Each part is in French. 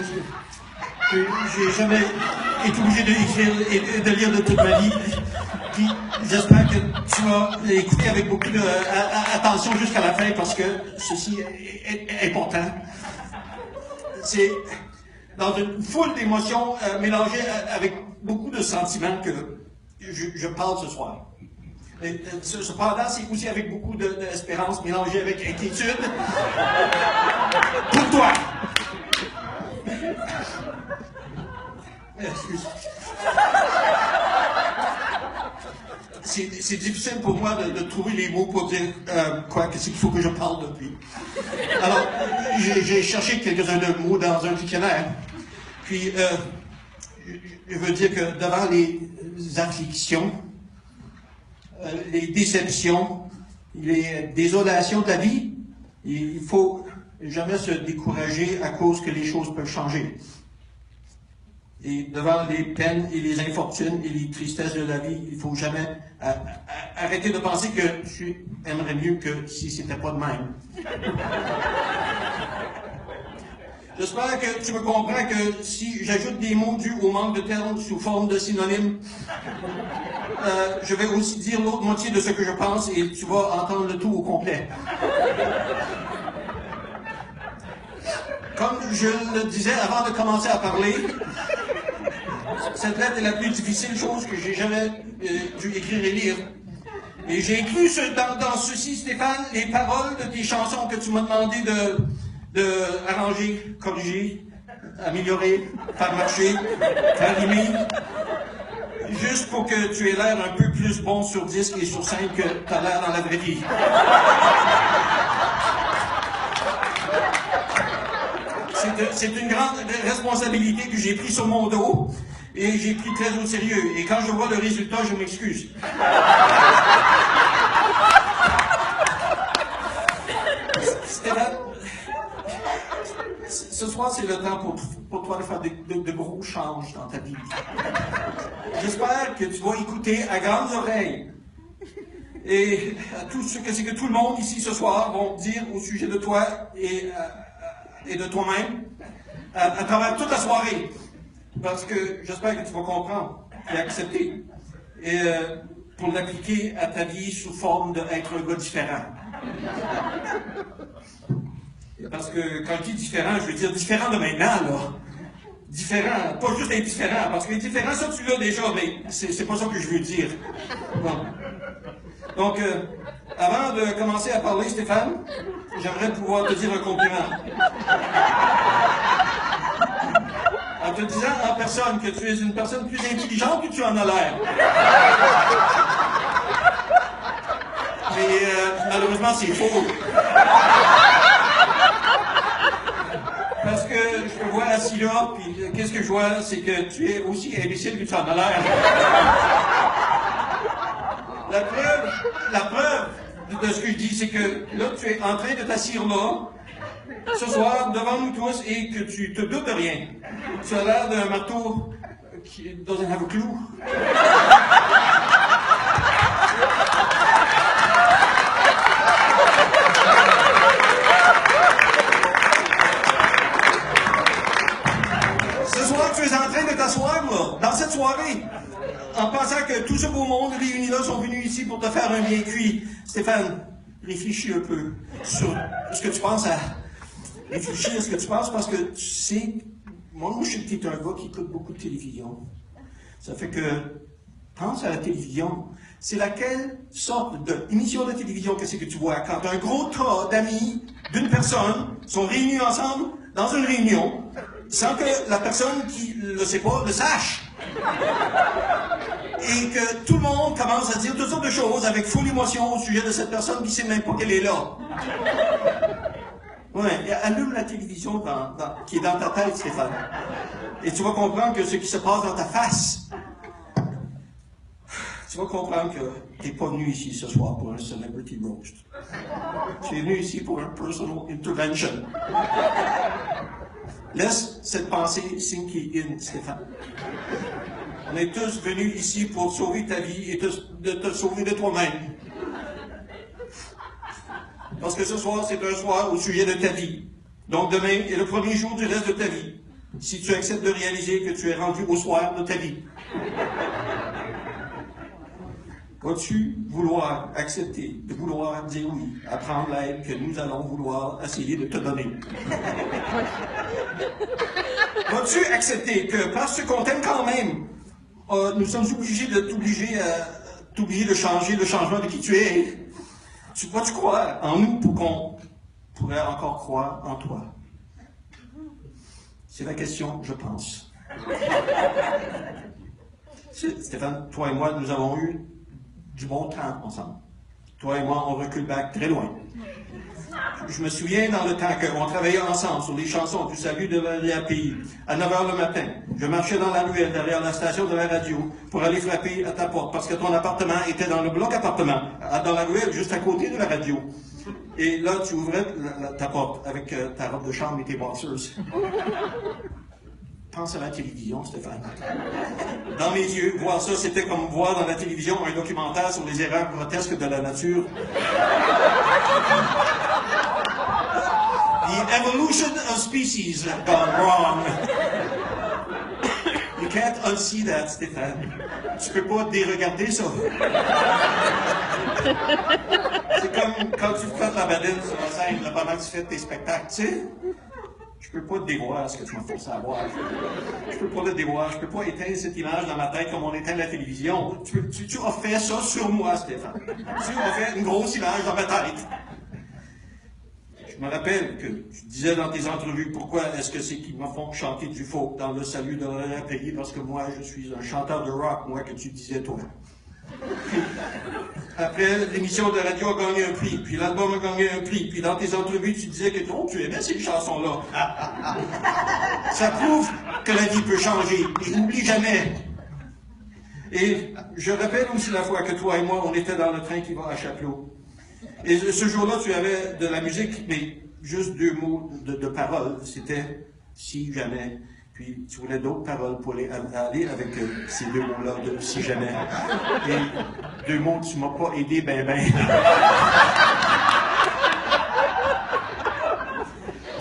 que j'ai jamais été obligé d'écrire et de lire de toute ma vie. Puis j'espère que tu vas écouter avec beaucoup d'attention jusqu'à la fin parce que ceci est important. C'est dans une foule d'émotions mélangées avec beaucoup de sentiments que je parle ce soir. Et, cependant, c'est aussi avec beaucoup d'espérance mélangée avec inquiétude. Pour toi! Excuse. C'est difficile pour moi de trouver les mots pour dire qu'est-ce qu'il faut que je parle depuis. Alors, j'ai cherché quelques-uns de mots dans un dictionnaire. Puis, je veux dire que devant les afflictions, les déceptions, les désolations de la vie, il faut jamais se décourager à cause que les choses peuvent changer. Et devant les peines et les infortunes et les tristesses de la vie, il ne faut jamais arrêter de penser que tu aimerais mieux que si c'était pas de même. J'espère que tu me comprends que si j'ajoute des mots dus au manque de termes sous forme de synonymes, je vais aussi dire l'autre moitié de ce que je pense et tu vas entendre le tout au complet. Comme je le disais avant de commencer à parler, cette lettre est la plus difficile chose que j'ai jamais dû écrire et lire. Et j'ai inclus dans ceci, Stéphane, les paroles de tes chansons que tu m'as demandé de arranger, corriger, améliorer, faire marcher, faire rimer, juste pour que tu aies l'air un peu plus bon sur disque et sur scène que tu as l'air dans la vraie vie. C'est une grande responsabilité que j'ai prise sur mon dos et j'ai pris très au sérieux. Et quand je vois le résultat, je m'excuse. Stéphane, ce soir, c'est le temps pour toi de faire de gros changes dans ta vie. J'espère que tu vas écouter à grandes oreilles et à tout ce que tout le monde ici ce soir vont dire au sujet de toi et de toi-même à travers toute la soirée. Parce que j'espère que tu vas comprendre et accepter et pour l'appliquer à ta vie sous forme d'être un gars différent. Parce que quand je dis différent, je veux dire différent de maintenant, là. Différent, pas juste être différent, parce que différent, ça tu l'as déjà, mais c'est pas ça que je veux dire. Bon. Donc, avant de commencer à parler, Stéphane, j'aimerais pouvoir te dire un compliment. En te disant en personne que tu es une personne plus intelligente que tu en as l'air. Mais malheureusement, c'est faux. Parce que je te vois assis là, puis qu'est-ce que je vois, c'est que tu es aussi imbécile que tu en as l'air. La preuve de ce que je dis, c'est que là, tu es en train de t'assire là, ce soir, devant nous tous, et que tu te doutes de rien. Tu as l'air d'un marteau qui doesn't have a clue. Ce soir, tu es en train de t'asseoir, là, dans cette soirée, en pensant que tout ce beau monde réuni là sont venus ici pour te faire un bien cuit. Stéphane, réfléchis un peu sur ce que tu penses à... Réfléchis à ce que tu penses, parce que tu sais, moi je sais que tu es un gars qui écoute beaucoup de télévision. Ça fait que, pense à la télévision. C'est laquelle sorte d'émission de télévision que c'est que tu vois quand un gros tas d'amis d'une personne sont réunis ensemble dans une réunion sans que la personne qui le sait pas le sache. Et que tout le monde commence à dire toutes sortes de choses avec full émotion au sujet de cette personne qui sait même pas qu'elle est là. Ouais, allume la télévision qui est dans ta tête, Stéphane. Et tu vas comprendre que ce qui se passe dans ta face, tu vas comprendre que tu n'es pas venu ici ce soir pour un celebrity roast. Tu es venu ici pour un personal intervention. Laisse cette pensée sinker in, Stéphane. On est tous venus ici pour sauver ta vie et de te sauver de toi-même. Parce que ce soir, c'est un soir au sujet de ta vie. Donc demain est le premier jour du reste de ta vie. si tu acceptes de réaliser que tu es rendu au soir de ta vie. Vas-tu vouloir accepter, de vouloir dire oui, à prendre l'aide que nous allons vouloir essayer de te donner? Vas-tu accepter que, parce qu'on t'aime quand même, nous sommes obligés de t'obliger de changer le changement de qui tu es? Vas-tu croire en nous pour qu'on pourrait encore croire en toi? C'est la question, je pense. Stéphane, toi et moi, nous avons eu du bon temps ensemble. Toi et moi, on recule back très loin. Je me souviens dans le temps qu'on travaillait ensemble sur les chansons du salut de la pays à 9 h le matin. Je marchais dans la ruelle derrière la station de la radio pour aller frapper à ta porte parce que ton appartement était dans le bloc appartement, dans la ruelle juste à côté de la radio. Et là, tu ouvrais ta porte avec ta robe de chambre et tes boxers. Pense à la télévision, Stéphane. Dans mes yeux, voir ça, c'était comme voir dans la télévision un documentaire sur les erreurs grotesques de la nature. The evolution of species gone wrong. You can't unsee that, Stéphane. Tu peux pas déregarder ça. C'est comme quand tu fais la badine sur la scène, là, pendant que tu fais tes spectacles, tu sais. Je peux pas te dévoir ce que tu m'as forcé à voir. Je peux pas le dévoir. Je peux pas éteindre cette image dans ma tête comme on éteint la télévision. Tu as fait ça sur moi, Stéphane. Tu as fait une grosse image dans ma tête. Je me rappelle que tu disais dans tes entrevues pourquoi est-ce que c'est qu'ils me font chanter du folk dans le salut de leur pays parce que moi je suis un chanteur de rock, moi que tu disais toi. Après, l'émission de radio a gagné un prix, puis l'album a gagné un prix, puis dans tes entrevues, tu disais que toi, tu aimais ces chansons-là. Ça prouve que la vie peut changer. Et n'oublie jamais. Et je rappelle aussi la fois que toi et moi, on était dans le train qui va à Chapelot. Et ce jour-là, tu avais de la musique, mais juste 2 mots de paroles. C'était « si jamais ». Puis tu voulais d'autres paroles pour aller avec ces 2 mots-là de « si jamais ». Et 2 mots, tu m'as pas aidé ben.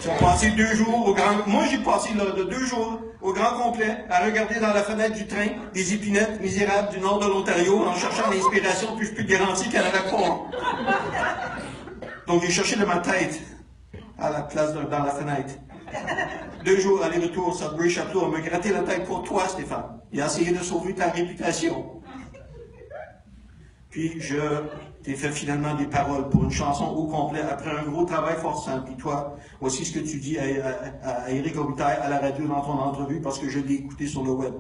Tu as passé 2 jours au grand... Moi, j'ai passé là, de 2 jours au grand complet à regarder dans la fenêtre du train des épinettes misérables du nord de l'Ontario en cherchant l'inspiration, puis je peux te garantir qu'elle n'avait pas. Donc j'ai cherché de ma tête à la place dans la fenêtre. 2 jours aller-retour, Sudbury Chapelot, on me gratté la tête pour toi, Stéphane. Il a essayé de sauver ta réputation. Puis je t'ai fait finalement des paroles pour une chanson au complet après un gros travail forçant. Puis toi, voici ce que tu dis à Éric Robitaille à la radio dans ton entrevue parce que je l'ai écouté sur le web.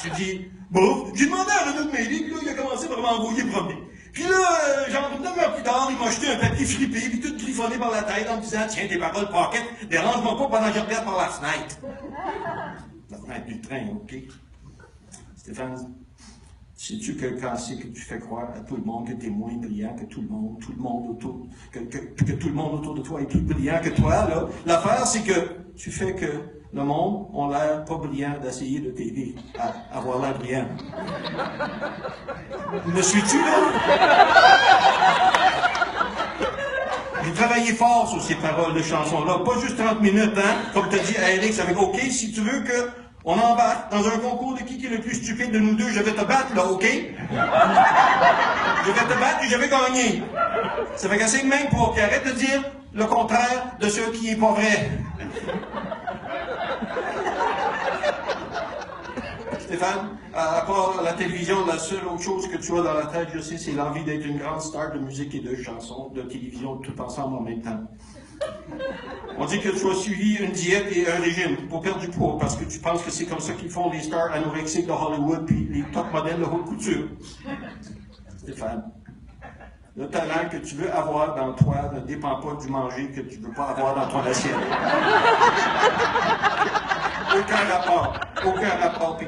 Tu dis, bon, j'ai demandé à Renaud de m'aider, puis là, il a commencé par m'envoyer promener. Puis là, genre, 9 heures plus tard, il m'a jeté un papier flippé, puis tout griffonné par la tête en me disant, tiens, tes paroles pocket, dérange-moi pas pendant que je regarde par la fenêtre. La fenêtre du train, OK. Stéphane, sais-tu que quand c'est que tu fais croire à tout le monde que tu es moins brillant que tout le monde autour, que tout le monde autour de toi est plus brillant que toi, là, l'affaire, c'est que tu fais que le monde a l'air pas brillant d'essayer de t'aider à avoir l'air brillant. Me suis-tu, là? J'ai travaillé fort sur ces paroles de chansons-là, pas juste 30 minutes, hein, comme tu as dit à Alex, avec OK, si tu veux que on embarque dans un concours de qui est le plus stupide de nous deux, je vais te battre, là, OK? Je vais te battre et je vais gagner. Ça fait qu'assez de même pour qu'il arrête de dire le contraire de ce qui est pas vrai. Stéphane, à part la télévision, la seule autre chose que tu as dans la tête, je sais, c'est l'envie d'être une grande star de musique et de chansons, de télévision, tout ensemble en même temps. On dit que tu as suivi une diète et un régime pour perdre du poids, parce que tu penses que c'est comme ça qu'ils font les stars anorexiques de Hollywood puis les top modèles de haute couture. Stéphane, le talent que tu veux avoir dans toi ne dépend pas du manger que tu ne veux pas avoir dans ton assiette. Aucun rapport. Aucun rapport. Puis,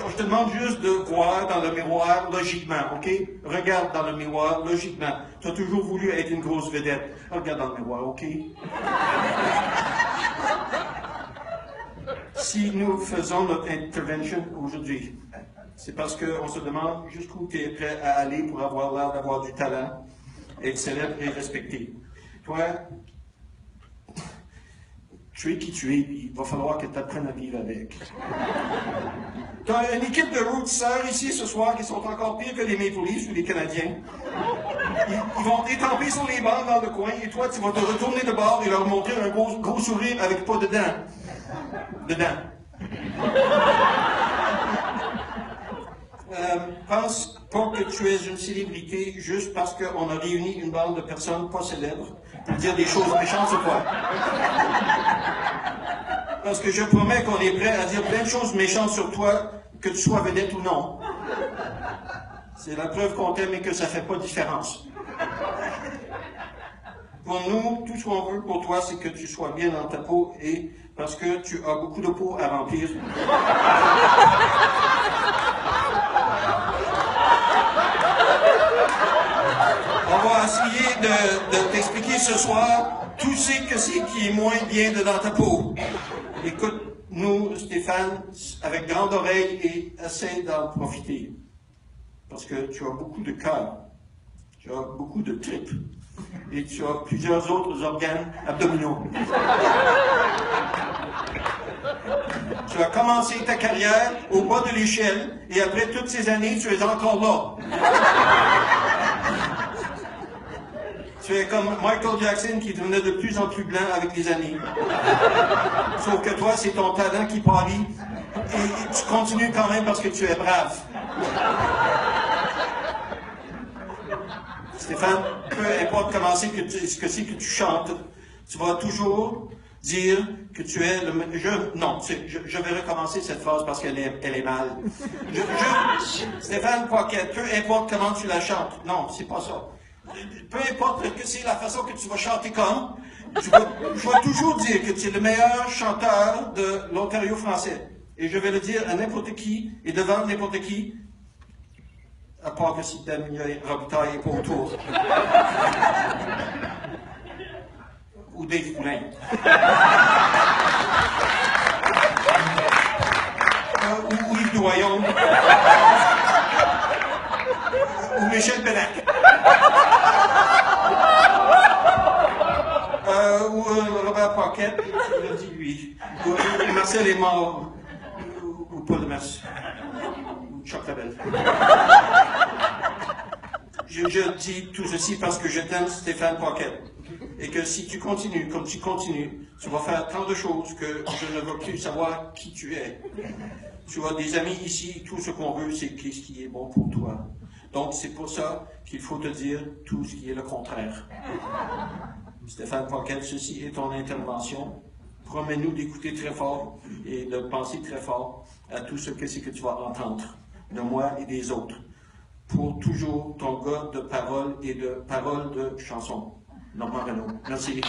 je te demande juste de voir dans le miroir logiquement, OK? Regarde dans le miroir logiquement. Tu as toujours voulu être une grosse vedette. Regarde dans le miroir, OK? Si nous faisons notre intervention aujourd'hui, c'est parce qu'on se demande jusqu'où tu es prêt à aller pour avoir l'air d'avoir du talent, être célèbre et respecté. Toi, tu es qui tu es, puis il va falloir que tu apprennes à vivre avec. Tu as une équipe de rootisseurs ici ce soir qui sont encore pires que les Maple Leafs ou les Canadiens. Ils vont t'étamper sur les bancs dans le coin et toi, tu vas te retourner de bord et leur montrer un gros sourire avec pas de dents. Pense pas que tu es une célébrité juste parce qu'on a réuni une bande de personnes pas célèbres pour dire des choses méchantes sur toi. Parce que je promets qu'on est prêt à dire plein de choses méchantes sur toi, que tu sois vedette ou non. C'est la preuve qu'on t'aime et que ça fait pas de différence. Pour nous, tout ce qu'on veut pour toi, c'est que tu sois bien dans ta peau et parce que tu as beaucoup de peau à remplir. On va essayer de t'expliquer ce soir tout ce que c'est qui est moins bien dans ta peau. Écoute-nous, Stéphane, avec grande oreille et essaie d'en profiter. Parce que tu as beaucoup de cœur, tu as beaucoup de tripes et tu as plusieurs autres organes abdominaux. Tu as commencé ta carrière au bas de l'échelle et après toutes ces années, tu es encore là. Tu es comme Michael Jackson qui devenait de plus en plus blanc avec les années. Sauf que toi, c'est ton talent qui parie et tu continues quand même parce que tu es brave. Stéphane, peu importe comment c'est que tu chantes, tu vas toujours dire que tu es le... Je vais recommencer cette phrase parce qu'elle est mal. Stéphane Paquette, peu importe comment tu la chantes. Non, c'est pas ça. Peu importe que c'est la façon que tu vas chanter comme, je vais toujours dire que tu es le meilleur chanteur de l'Ontario français. Et je vais le dire à n'importe qui et devant n'importe qui, à part que si Damien Robitaille n'est pas autour. Ou Dave Poulain. Ou Yves Doyon. Ou Michel Bellac. Ou Robert Paquette, je le dis lui. Ou Marcel est mort. Ou Paul Demers. Ou Chuck Labelle. Je dis tout ceci parce que je t'aime, Stéphane Paquette. Et que si tu continues comme tu continues, tu vas faire tant de choses que je ne veux plus savoir qui tu es. Tu as des amis ici, tout ce qu'on veut, c'est ce qui est bon pour toi. Donc c'est pour ça qu'il faut te dire tout ce qui est le contraire. Stéphane Paquette, ceci est ton intervention. Promets-nous d'écouter très fort et de penser très fort à tout ce que c'est que tu vas entendre de moi et des autres. Pour toujours ton gars de paroles et de paroles de chansons. Normand Renaud. Merci.